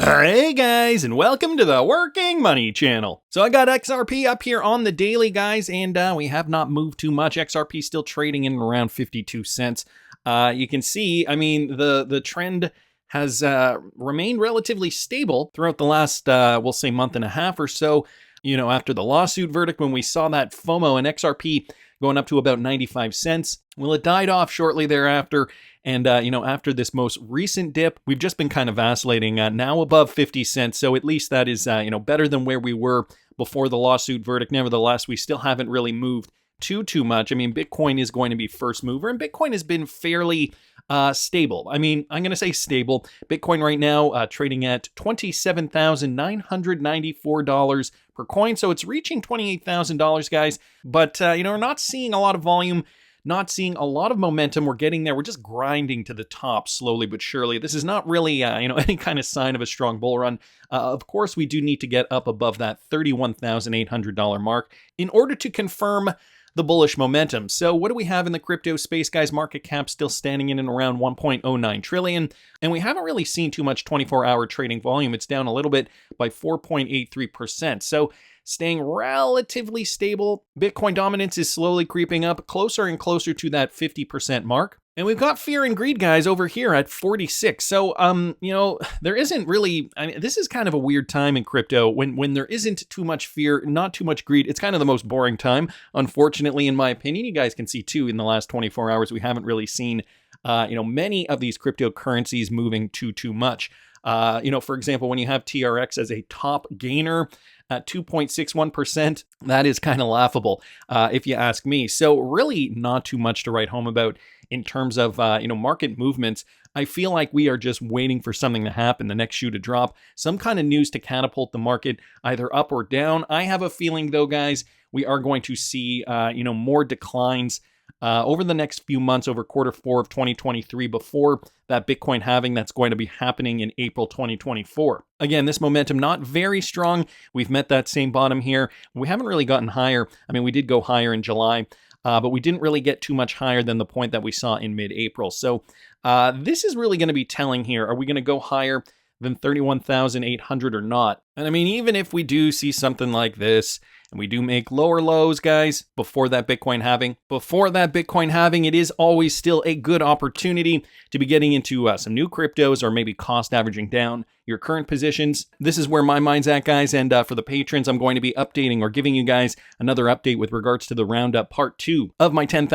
Hey guys, and welcome to the Working Money channel. So I got XRP up here on the daily, guys, and we have not moved too much. XRP still trading in around 52 cents. You can see, I mean, the trend has remained relatively stable throughout the last, we'll say, month and a half or so. You know, after the lawsuit verdict, when we saw that FOMO and XRP going up to about 95 cents. Well, it died off shortly thereafter. And, after this most recent dip, we've just been kind of vacillating, now above 50 cents. So at least that is, better than where we were before the lawsuit verdict. Nevertheless, we still haven't really moved too much. I mean, Bitcoin is going to be first mover, and Bitcoin has been fairly stable. I mean, I'm going to say stable. Bitcoin right now trading at $27,994 per coin. So it's reaching $28,000, guys. But, we're not seeing a lot of volume, not seeing a lot of momentum. We're getting there. We're just grinding to the top slowly but surely. This is not really, any kind of sign of a strong bull run. Of course, we do need to get up above that $31,800 mark in order to confirm the bullish momentum. So what do we have in the crypto space, guys? Market cap still standing in and around 1.09 trillion. And we haven't really seen too much 24-hour trading volume. It's down a little bit by 4.83%. So staying relatively stable. Bitcoin dominance is slowly creeping up closer and closer to that 50% mark. And we've got fear and greed, guys, over here at 46. So, there isn't really, this is kind of a weird time in crypto when there isn't too much fear, not too much greed. It's kind of the most boring time, unfortunately, in my opinion. You guys can see, too, in the last 24 hours, we haven't really seen, many of these cryptocurrencies moving too much. For example, when you have TRX as a top gainer at 2.61%, that is kind of laughable, if you ask me. So really not too much to write home about in terms of, market movements. I feel like we are just waiting for something to happen, the next shoe to drop, some kind of news to catapult the market either up or down. I have a feeling, though, guys, we are going to see, more declines over the next few months, over Q4 of 2023, before that Bitcoin halving that's going to be happening in April 2024. Again, this momentum not very strong. We've met that same bottom here. We haven't really gotten higher. I mean, we did go higher in July, but we didn't really get too much higher than the point that we saw in mid-April. So this is really going to be telling here. Are we going to go higher than 31,800 or not? And I mean, even if we do see something like this, and we do make lower lows, guys, before that Bitcoin halving, it is always still a good opportunity to be getting into some new cryptos, or maybe cost averaging down your current positions. This is where my mind's at, guys. And for the patrons, I'm going to be updating or giving you guys another update with regards to the roundup part 2 of my $10,000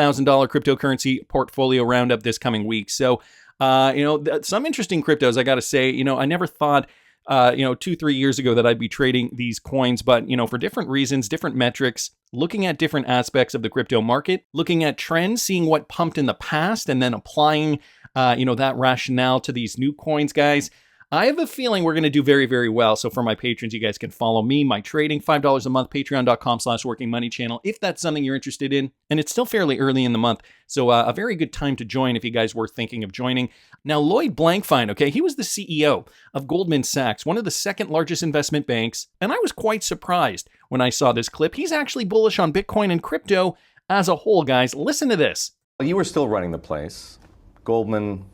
cryptocurrency portfolio roundup this coming week. So, some interesting cryptos, I got to say. I never thought 2-3 years ago that I'd be trading these coins, but, for different reasons, different metrics, looking at different aspects of the crypto market, looking at trends, seeing what pumped in the past, and then applying, that rationale to these new coins, guys. I have a feeling we're going to do very, very well. So for my patrons, you guys can follow me, my trading, $5 a month, patreon.com/workingmoney channel, if that's something you're interested in. And it's still fairly early in the month, so a very good time to join if you guys were thinking of joining. Now, Lloyd Blankfein, okay, he was the CEO of Goldman Sachs, one of the second largest investment banks, and I was quite surprised when I saw this clip. He's actually bullish on Bitcoin and crypto as a whole, guys. Listen to this. You were still running the place. Goldman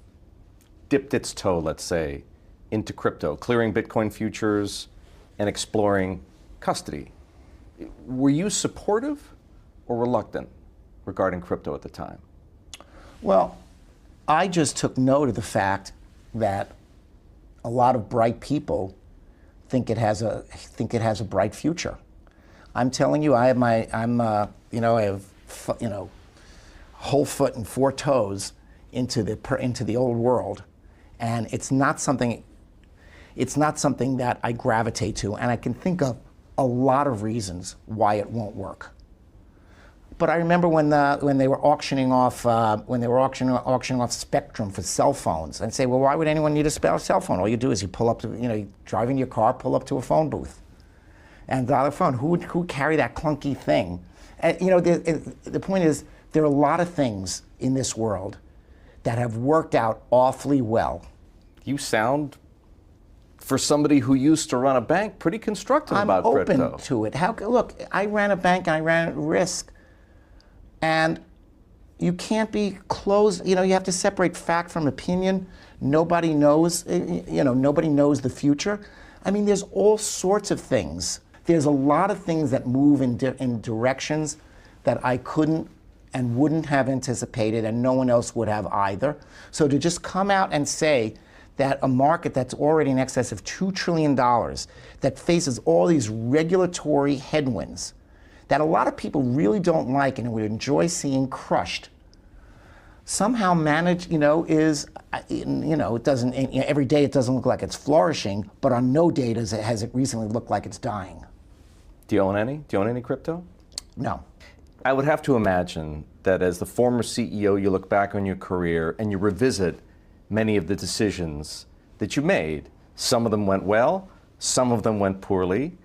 dipped its toe, let's say, into crypto, clearing Bitcoin futures and exploring custody. Were you supportive or reluctant regarding crypto at the time? Well, I just took note of the fact that a lot of bright people think it has a bright future. I'm telling you, I have whole foot and 4 toes into the old world, and it's not something that I gravitate to, and I can think of a lot of reasons why it won't work. But I remember when they were auctioning off Spectrum for cell phones, and say, well, why would anyone need a cell phone? All you do is you pull up to, you drive in your car, pull up to a phone booth, and dial a phone. Who would carry that clunky thing? And, the point is, there are a lot of things in this world that have worked out awfully well. You sound, for somebody who used to run a bank, pretty constructive about crypto. I'm open to it. Look, I ran a bank and I ran Risk, and you can't be closed. You have to separate fact from opinion. Nobody knows, nobody knows the future. I mean, there's all sorts of things. There's a lot of things that move in directions that I couldn't and wouldn't have anticipated, and no one else would have either. So to just come out and say that a market that's already in excess of $2 trillion, that faces all these regulatory headwinds, that a lot of people really don't like and would enjoy seeing crushed, somehow manage, it doesn't, every day it doesn't look like it's flourishing, but on no day has it recently looked like it's dying. Do you own any? Do you own any crypto? No. I would have to imagine that as the former CEO, you look back on your career and you revisit many of the decisions that you made. Some of them went well, some of them went poorly.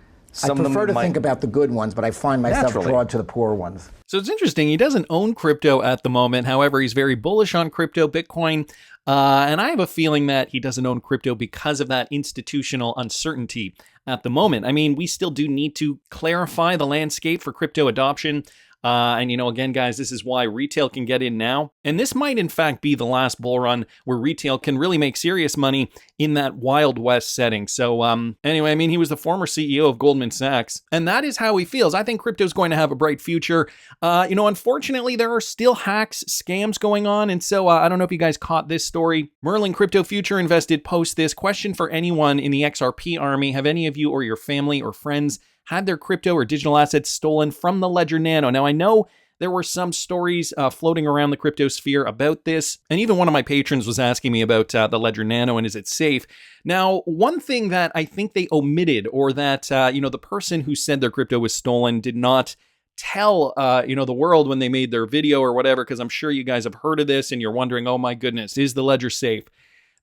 I prefer to think about the good ones, but I find myself drawn to the poor ones. So it's interesting. He doesn't own crypto at the moment. However, he's very bullish on crypto, Bitcoin. And I have a feeling that he doesn't own crypto because of that institutional uncertainty at the moment. I mean, we still do need to clarify the landscape for crypto adoption. And again, guys, this is why retail can get in now. And this might, in fact, be the last bull run where retail can really make serious money in that Wild West setting. So anyway, I mean, he was the former CEO of Goldman Sachs, and that is how he feels. I think crypto is going to have a bright future. Unfortunately, there are still hacks, scams going on. And so I don't know if you guys caught this story. Merlin Crypto Future Invested posts this question for anyone in the XRP army. Have any of you or your family or friends had their crypto or digital assets stolen from the Ledger Nano? Now, I know there were some stories floating around the crypto sphere about this, and even one of my patrons was asking me about the Ledger Nano and is it safe? Now, one thing that I think they omitted, or that the person who said their crypto was stolen did not tell the world when they made their video or whatever, because I'm sure you guys have heard of this and you're wondering, oh my goodness, is the Ledger safe?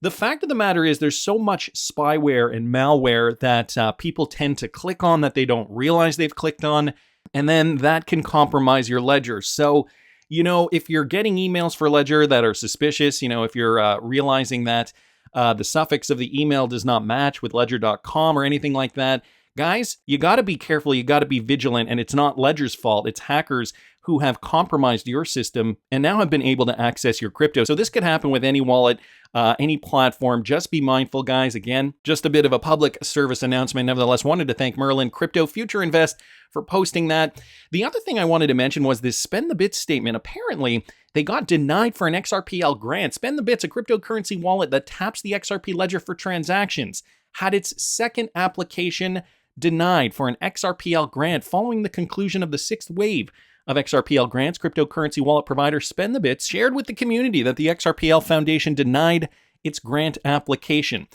The fact of the matter is there's so much spyware and malware that people tend to click on that they don't realize they've clicked on, and then that can compromise your ledger. So, if you're getting emails for Ledger that are suspicious, if you're realizing that the suffix of the email does not match with ledger.com or anything like that, guys, you got to be careful, you got to be vigilant, and it's not Ledger's fault, it's hackers who have compromised your system and now have been able to access your crypto. So this could happen with any wallet, any platform. Just be mindful, guys. Again, just a bit of a public service announcement. Nevertheless, wanted to thank Merlin Crypto Future Invest for posting that. The other thing I wanted to mention was this Spend the Bits statement. Apparently, they got denied for an XRPL grant. Spend the Bits, a cryptocurrency wallet that taps the XRP ledger for transactions, had its second application denied for an XRPL grant following the conclusion of the sixth wave of XRPL grants. Cryptocurrency wallet provider Spend the Bits shared with the community that the XRPL Foundation denied its grant application.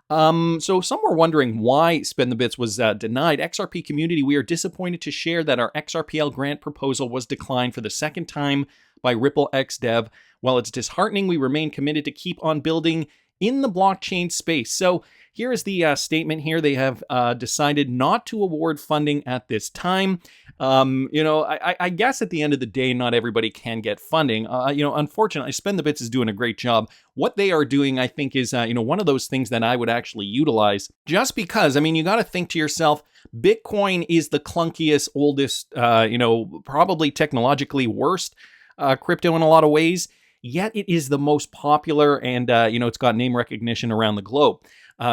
So some were wondering why Spend the Bits was denied. XRP community, we are disappointed to share that our XRPL grant proposal was declined for the second time by Ripple XDev. While it's disheartening, we remain committed to keep on building in the blockchain space. So here is the statement here. They have decided not to award funding at this time. I guess at the end of the day, not everybody can get funding. Unfortunately, Spend the Bits is doing a great job. What they are doing, I think, is, one of those things that I would actually utilize, just because, you got to think to yourself, Bitcoin is the clunkiest, oldest, probably technologically worst crypto in a lot of ways. Yet it is the most popular, and it's got name recognition around the globe.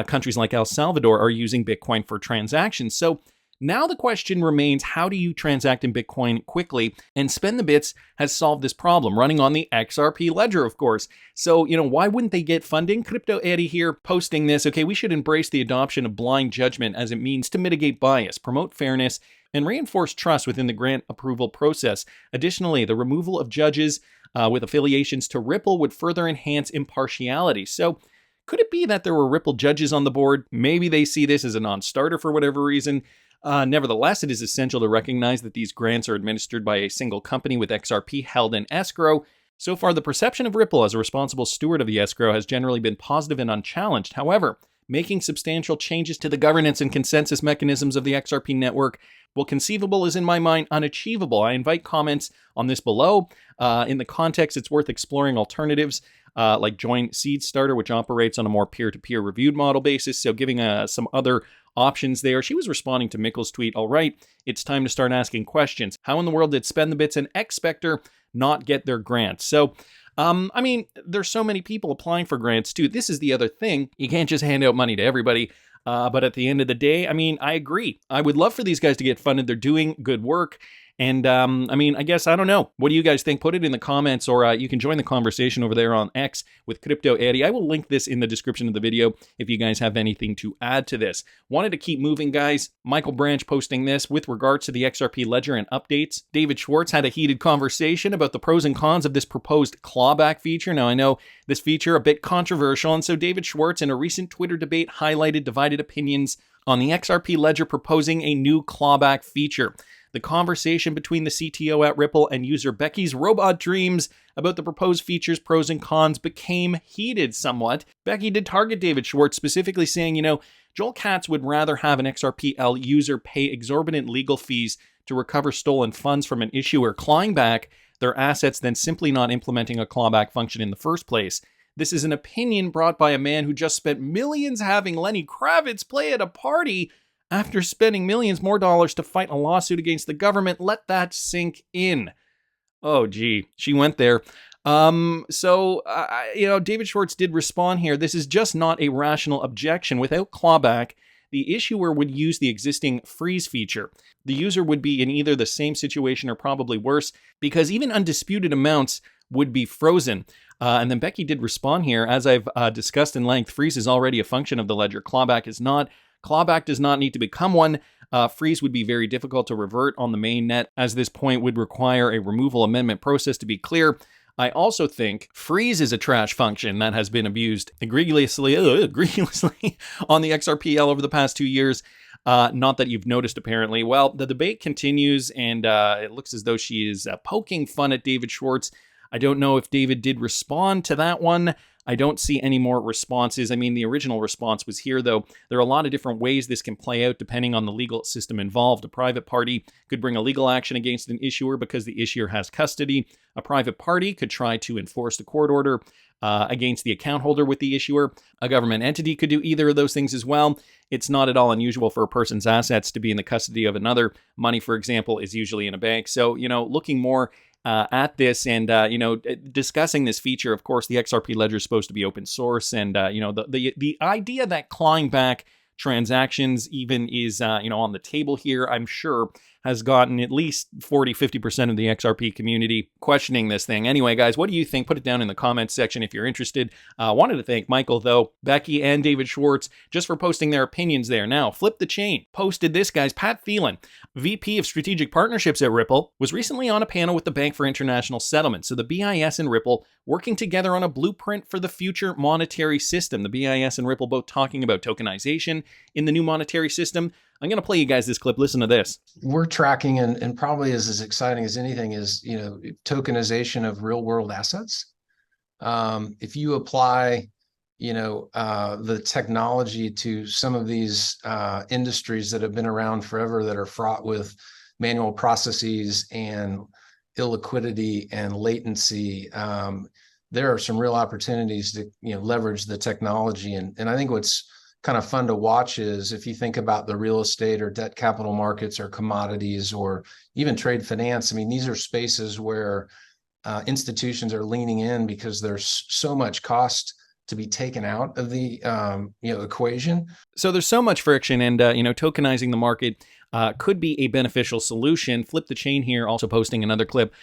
Countries like El Salvador are using Bitcoin for transactions. So now the question remains, how do you transact in Bitcoin quickly? And Spend the Bits has solved this problem, running on the XRP ledger, of course. So, why wouldn't they get funding? Crypto Eddie here posting this. Okay, we should embrace the adoption of blind judgment as it means to mitigate bias, promote fairness, and reinforce trust within the grant approval process. Additionally, the removal of judges with affiliations to Ripple would further enhance impartiality. So could it be that there were Ripple judges on the board? Maybe they see this as a non-starter for whatever reason. Nevertheless, it is essential to recognize that these grants are administered by a single company with XRP held in escrow. So far, the perception of Ripple as a responsible steward of the escrow has generally been positive and unchallenged. However, making substantial changes to the governance and consensus mechanisms of the XRP network, while conceivable, is in my mind unachievable. I invite comments on this below. In the context, it's worth exploring alternatives like Join Seed Starter, which operates on a more peer-to-peer reviewed model basis. So giving some other options there. She was responding to Mikkel's tweet, all right, it's time to start asking questions. How in the world did Spend the Bits and X Spectre not get their grants. So, I mean, there's so many people applying for grants too. This is the other thing. You can't just hand out money to everybody. But at the end of the day, I mean, I agree. I would love for these guys to get funded. They're doing good work. And I mean, I guess, I don't know. What do you guys think? Put it in the comments, or you can join the conversation over there on X with Crypto Eddie. I will link this in the description of the video if you guys have anything to add to this. Wanted to keep moving, guys. Michael Branch posting this with regards to the XRP ledger and updates. David Schwartz had a heated conversation about the pros and cons of this proposed clawback feature. Now, I know this feature a bit controversial, and so David Schwartz in a recent Twitter debate highlighted divided opinions on the XRP ledger proposing a new clawback feature. The conversation between the CTO at Ripple and user Becky's robot dreams about the proposed features, pros and cons became heated somewhat. Becky did target David Schwartz, specifically saying, Joel Katz would rather have an XRPL user pay exorbitant legal fees to recover stolen funds from an issuer clawing back their assets than simply not implementing a clawback function in the first place. This is an opinion brought by a man who just spent millions having Lenny Kravitz play at a party after spending millions more dollars to fight a lawsuit against the government. Let that sink in. Oh, gee, she went there. David Schwartz did respond here. This is just not a rational objection. Without clawback, the issuer would use the existing freeze feature. The user would be in either the same situation or probably worse, because even undisputed amounts would be frozen. And then Becky did respond here. As I've discussed in length, freeze is already a function of the ledger. Clawback is not. Clawback does not need to become one. Freeze would be very difficult to revert on the main net, as this point would require a removal amendment process to be clear. I also think freeze is a trash function that has been abused egregiously on the XRPL over the past 2 years. Not that you've noticed, apparently. Well, the debate continues, and it looks as though she is poking fun at David Schwartz. I don't know if David did respond to that one. I don't see any more responses. I mean, the original response was here, though. There are a lot of different ways this can play out depending on the legal system involved. A private party could bring a legal action against an issuer because the issuer has custody. A private party could try to enforce the court order against the account holder with the issuer. A government entity could do either of those things as well. It's not at all unusual for a person's assets to be in the custody of another. Money, for example, is usually in a bank. So, looking more at this and, discussing this feature. Of course, the XRP ledger is supposed to be open source. And, the idea that clawing back transactions even is, on the table here, I'm sure has gotten at least 40-50% of the XRP community questioning this thing. Anyway, guys, what do you think? Put it down in the comments section if you're interested. Wanted to thank Michael, though, Becky, and David Schwartz just for posting their opinions there. Now, Flip the Chain posted this, guys. Pat Thielen, VP of Strategic Partnerships at Ripple, was recently on a panel with the Bank for International Settlements. So the BIS and Ripple working together on a blueprint for the future monetary system. The BIS and Ripple both talking about tokenization in the new monetary system. I'm going to play you guys this clip. Listen to this. We're tracking, and probably is as exciting as anything, is tokenization of real world assets. If you apply the technology to some of these industries that have been around forever, that are fraught with manual processes and illiquidity and latency, there are some real opportunities to leverage the technology. And I think what's kind of fun to watch is if you think about the real estate or debt capital markets or commodities or even trade finance. I mean, these are spaces where institutions are leaning in because there's so much cost to be taken out of the equation. So there's so much friction, and tokenizing the market could be a beneficial solution. Flip the Chain here, also posting another clip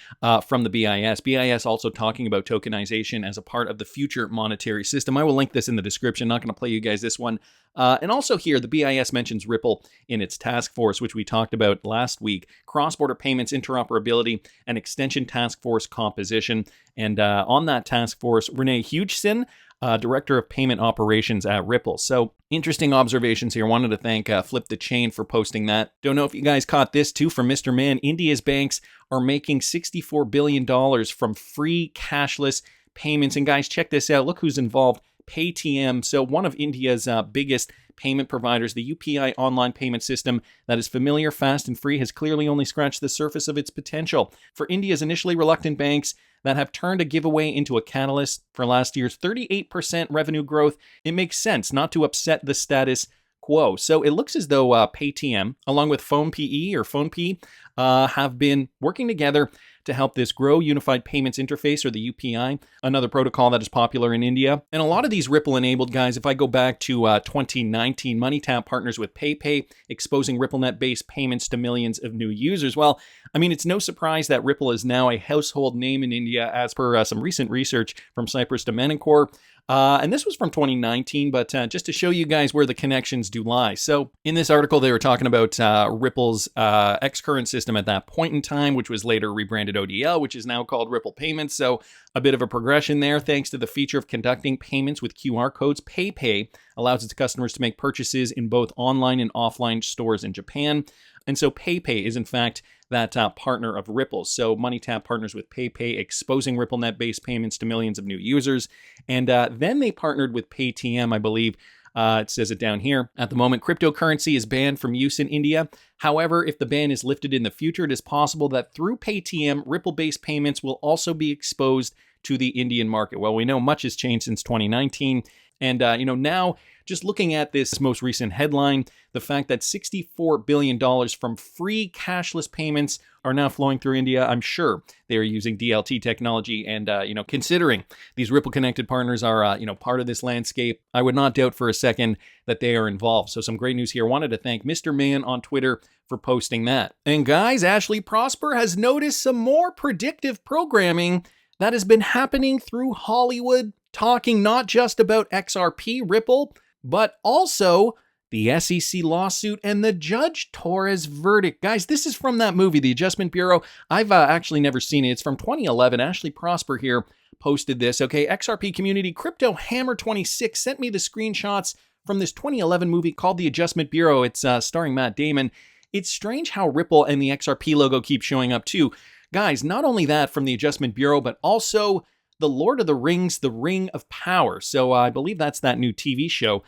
from the BIS. BIS also talking about tokenization as a part of the future monetary system. I will link this in the description. Not going to play you guys this one. And also here, the BIS mentions Ripple in its task force, which we talked about last week. Cross-border payments interoperability and extension task force composition. And on that task force, Renee Hugeson, Director of Payment Operations at Ripple. So interesting observations here. Wanted to thank Flip the Chain for posting that. Don't know if you guys caught this too from Mr. Man. India's banks are making $64 billion from free cashless payments. And guys, check this out. Look who's involved. Paytm. So one of India's biggest payment providers, the UPI online payment system that is familiar, fast, and free, has clearly only scratched the surface of its potential. For India's initially reluctant banks that have turned a giveaway into a catalyst for last year's 38% revenue growth, it makes sense not to upset the status quo. So it looks as though Paytm, along with PhonePe have been working together to help this grow, Unified Payments Interface, or the UPI, another protocol that is popular in India. And a lot of these Ripple-enabled guys, if I go back to 2019, MoneyTap partners with PayPay, exposing RippleNet-based payments to millions of new users. Well, I mean, it's no surprise that Ripple is now a household name in India, as per some recent research from Cyprus Domenicore. And this was from 2019, but just to show you guys where the connections do lie. So in this article, they were talking about Ripple's X-Current system at that point in time, which was later rebranded ODL, which is now called Ripple Payments. So a bit of a progression there. Thanks to the feature of conducting payments with QR codes, PayPay allows its customers to make purchases in both online and offline stores in Japan. And so PayPay is, in fact, that partner of Ripple. So MoneyTap partners with PayPay, exposing RippleNet-based payments to millions of new users. And then they partnered with Paytm, I believe. It says it down here. At the moment, cryptocurrency is banned from use in India. However, if the ban is lifted in the future, it is possible that through Paytm, Ripple-based payments will also be exposed to the Indian market. Well, we know much has changed since 2019. And, now just looking at this most recent headline, the fact that $64 billion from free cashless payments are now flowing through India, I'm sure they are using DLT technology. And, considering these Ripple connected partners are, part of this landscape, I would not doubt for a second that they are involved. So some great news here. Wanted to thank Mr. Man on Twitter for posting that. And guys, Ashley Prosper has noticed some more predictive programming that has been happening through Hollywood, talking not just about XRP Ripple, but also the SEC lawsuit and the Judge Torres verdict. Guys, this is from that movie, The Adjustment Bureau. I've actually never seen it. It's from 2011. Ashley Prosper here posted this. Okay, XRP community, Crypto Hammer 26 sent me the screenshots from this 2011 movie called The Adjustment Bureau. It's starring Matt Damon. It's strange how Ripple and the XRP logo keep showing up too. Guys, not only that from the Adjustment Bureau, but also The Lord of the Rings, The Ring of Power. So I believe that's that new TV show.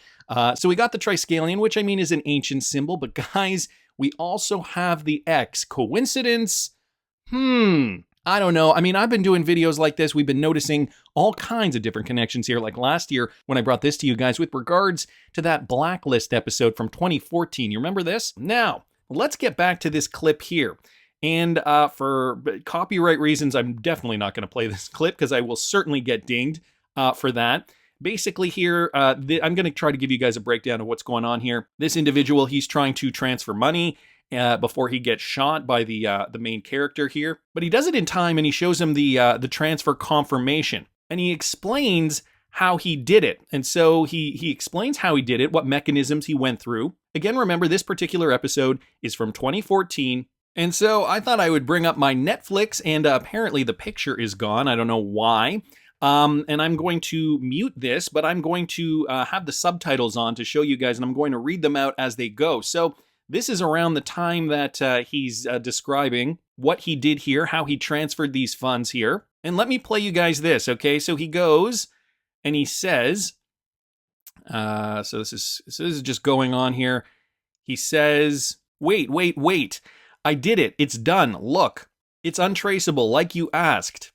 So we got the Triskelion, which I mean is an ancient symbol, but guys, we also have the X. Coincidence? I don't know. I mean, I've been doing videos like this. We've been noticing all kinds of different connections here. Like last year when I brought this to you guys with regards to that Blacklist episode from 2014. You remember this? Now, let's get back to this clip here. And for copyright reasons, I'm definitely not going to play this clip because I will certainly get dinged for that. Basically here, I'm going to try to give you guys a breakdown of what's going on here. This individual, he's trying to transfer money before he gets shot by the main character here. But he does it in time, and he shows him the transfer confirmation. And he explains how he did it. And so he explains how he did it, what mechanisms he went through. Again, remember, this particular episode is from 2014. And so I thought I would bring up my Netflix, and apparently the picture is gone. I don't know why. And I'm going to mute this, but I'm going to have the subtitles on to show you guys, and I'm going to read them out as they go. So this is around the time that he's describing what he did here, how he transferred these funds here. And let me play you guys this, okay? So he goes and he says, so this is just going on here. He says, wait. I did it. It's done. Look, it's untraceable like you asked.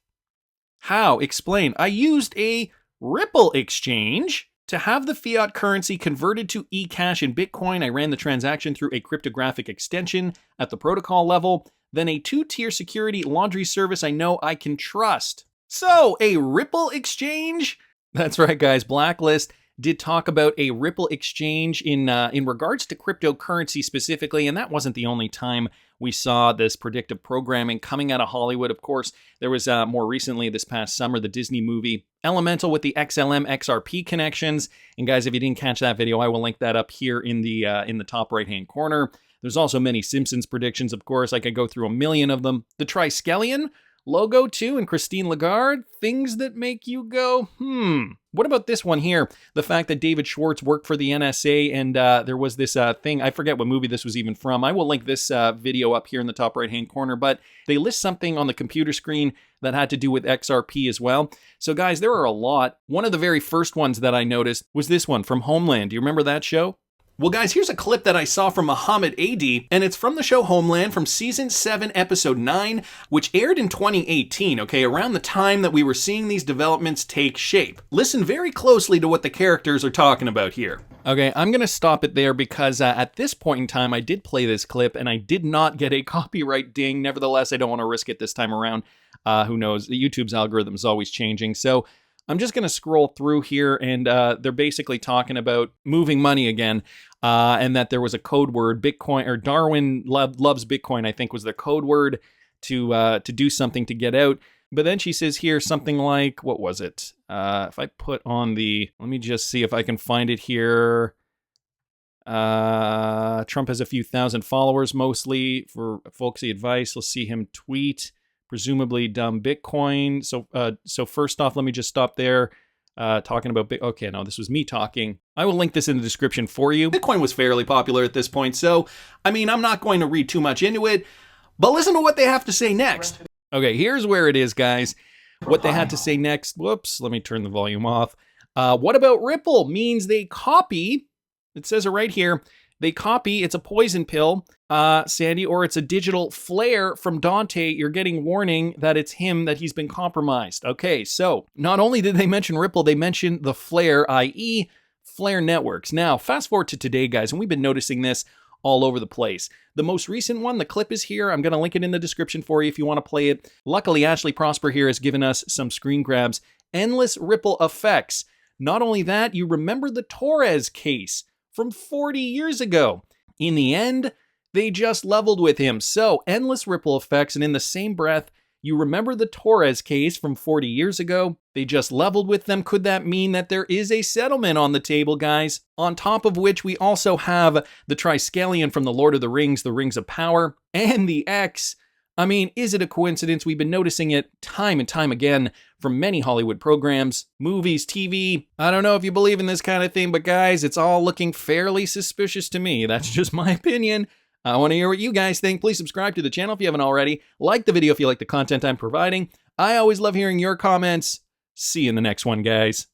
How? Explain. I used a Ripple exchange to have the fiat currency converted to eCash in Bitcoin. I ran the transaction through a cryptographic extension at the protocol level, then a two-tier security laundry service I know I can trust. So, a Ripple exchange? That's right, guys. Blacklist did talk about a Ripple exchange in regards to cryptocurrency specifically, and that wasn't the only time we saw this predictive programming coming out of Hollywood. Of course, there was more recently this past summer, the Disney movie Elemental with the XLM XRP connections. And guys, if you didn't catch that video, I will link that up here in the top right-hand corner. There's also many Simpsons predictions, of course. I could go through a million of them. The Triskelion logo too, and Christine Lagarde, things that make you go, What about this one here? The fact that David Schwartz worked for the NSA, and there was this thing, I forget what movie this was even from. I will link this video up here in the top right-hand corner, but they list something on the computer screen that had to do with XRP as well. So guys, there are a lot. One of the very first ones that I noticed was this one from Homeland. Do you remember that show? Well, guys, here's a clip that I saw from Muhammad AD, and it's from the show Homeland from season 7, episode 9, which aired in 2018, okay, around the time that we were seeing these developments take shape. Listen very closely to what the characters are talking about here. Okay, I'm going to stop it there because at this point in time, I did play this clip and I did not get a copyright ding. Nevertheless, I don't want to risk it this time around. Who knows? YouTube's algorithm is always changing. So I'm just going to scroll through here, and they're basically talking about moving money again, and that there was a code word, Bitcoin, or Darwin loves Bitcoin, I think was the code word to do something to get out. But then she says here something like, what was it? If I put on the, let me just see if I can find it here. Trump has a few thousand followers, mostly for folksy advice. Let's see him tweet. Presumably dumb Bitcoin. So first off, let me just stop there. Talking about okay, no, this was me talking. I will link this in the description for you. Bitcoin was fairly popular at this point, so I mean, I'm not going to read too much into it, but listen to what they have to say next. Okay, here's where it is, guys. What they had to say next. Whoops, let me turn the volume off. What about Ripple? Means they copy. It says it right here. They copy, it's a poison pill, Sandy, or it's a digital flare from Dante. You're getting warning that it's him, that he's been compromised. Okay, so not only did they mention Ripple, they mentioned the flare, i.e. Flare Networks. Now, fast forward to today, guys, and we've been noticing this all over the place. The most recent one, the clip is here. I'm going to link it in the description for you if you want to play it. Luckily, Ashley Prosper here has given us some screen grabs. Endless ripple effects. Not only that, you remember the Torres case from 40 years ago. In the end, they just leveled with him. So, endless ripple effects, and in the same breath, you remember the Torres case from 40 years ago. They just leveled with them. Could that mean that there is a settlement on the table, guys? On top of which, we also have the Triskelion from the Lord of the Rings of Power, and the X. I mean, is it a coincidence? We've been noticing it time and time again from many Hollywood programs, movies, TV. I don't know if you believe in this kind of thing, but guys, it's all looking fairly suspicious to me. That's just my opinion. I want to hear what you guys think. Please subscribe to the channel if you haven't already. Like the video if you like the content I'm providing. I always love hearing your comments. See you in the next one, guys.